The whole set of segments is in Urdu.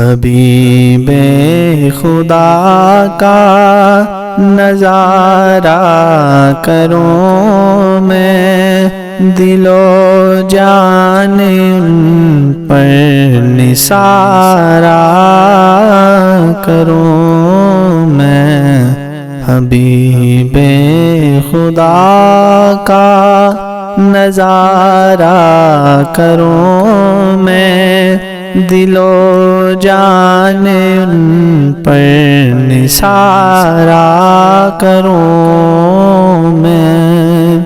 حبیب خدا کا نظارہ کروں میں، دل و جان ان پر نثارہ کروں میں۔ حبیب خدا کا نظارہ کروں میں، دل و جان ان پر نثارہ کروں میں۔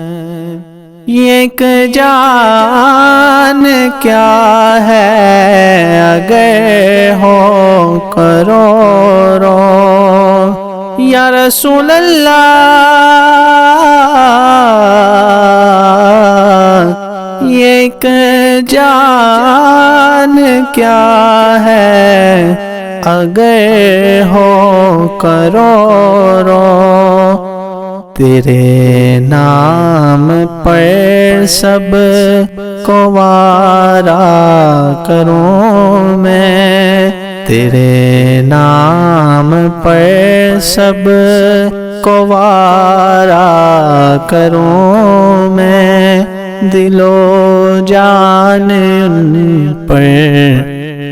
ایک جان کیا ہے اگر ہو کروڑوں، یا رسول اللہ ایک جان کیا ہے اگر ہو کروڑوں، تیرے نام پر سب کو وارا کروں میں، تیرے نام پر سب کو وارا کروں میں، دل و جان ان پر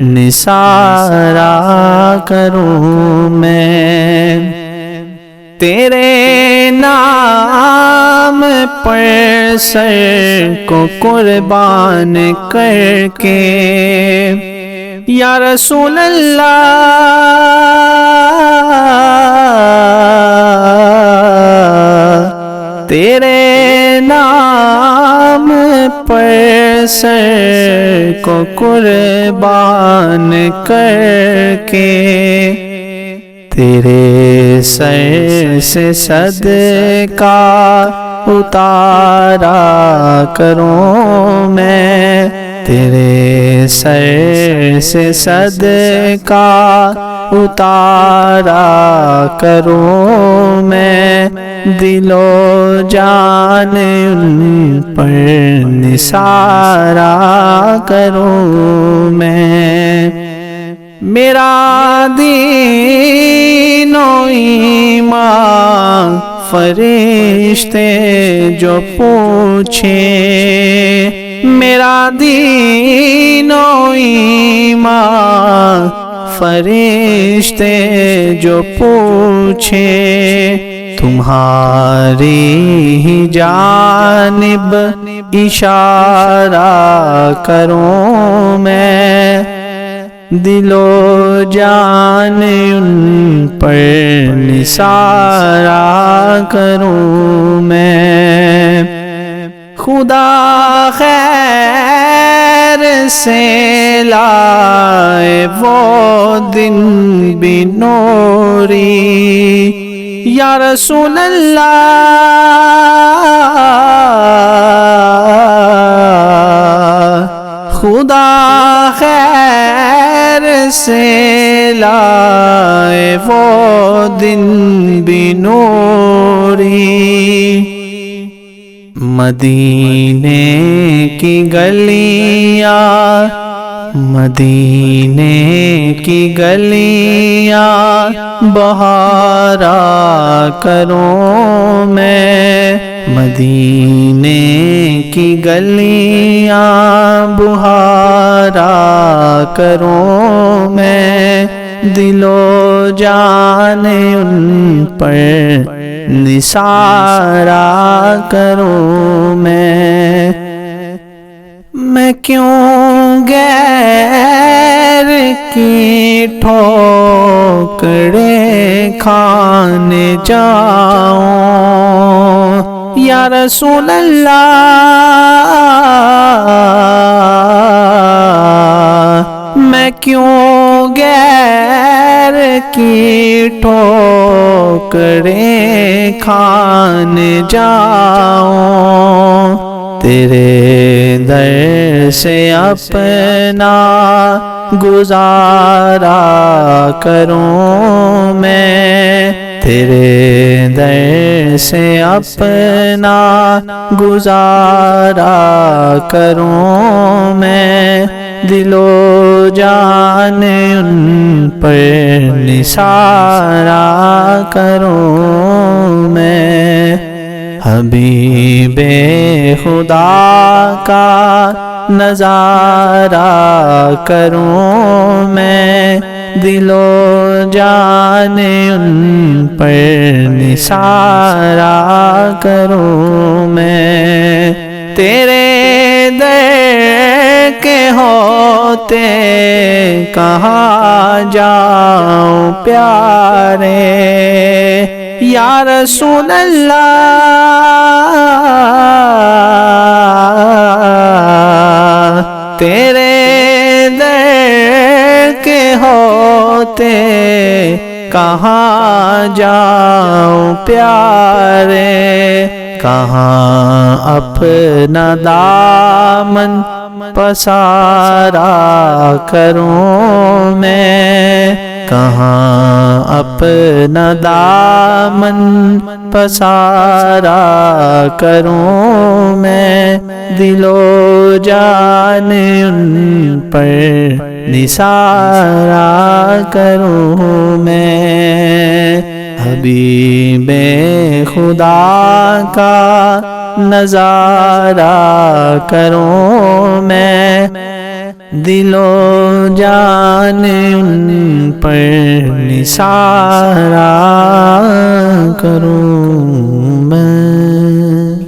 نثارہ کروں میں۔ تیرے نام پر سر کو قربان کر کے، یا رسول اللہ تیرے نام پر سر کو قربان کر کے، تیرے سر سے صدقہ اتارا کروں میں، تیرے سر سے صدقہ اتارا کروں میں، دل و جان ان پر نثارہ کروں میں۔ میرا دین و ایمان فرشتے جو پوچھیں، میرا دین و ایمان فرشتے جو پوچھیں، تمہاری ہی جانب اشارہ کروں میں، دل و جان ان پر نثارہ کروں میں۔ خدا خیر سے لائے وہ دن بھی نوری، یا رسول اللہ خدا خیر سے لائے وہ دن بھی نوری، مدینے کی گلیاں، مدینے کی گلیاں بہارا کروں میں، مدینے کی گلیاں بہارا کروں میں، دل و جان ان پر نثارہ کروں میں۔ میں کیوں غیر کی ٹھوکریں کھانے جاؤں، یا رسول اللہ میں کیوں غیر کی ٹھوکریں کھانے جاؤں، تیرے در سے اپنا گزارا کروں میں، تیرے در سے اپنا گزارا کروں میں، دل و جان ان پر نثارا کروں میں، حبیب خدا کا نظارہ کروں میں، دل و جان ان پر نثارا کروں میں، تیرے در کے ہوتے کہاں جاؤں پیارے، یا رسول اللہ تیرے در کے ہوتے کہاں جاؤں پیارے، کہاں اپنا دامن پسارا کروں میں، کہاں اپنا دامن پسارا کروں میں، دل و جان ان پر نثارا کروں میں، حبیب خدا کا نظارہ کروں میں، دل و جان ان پر نثارا کروں۔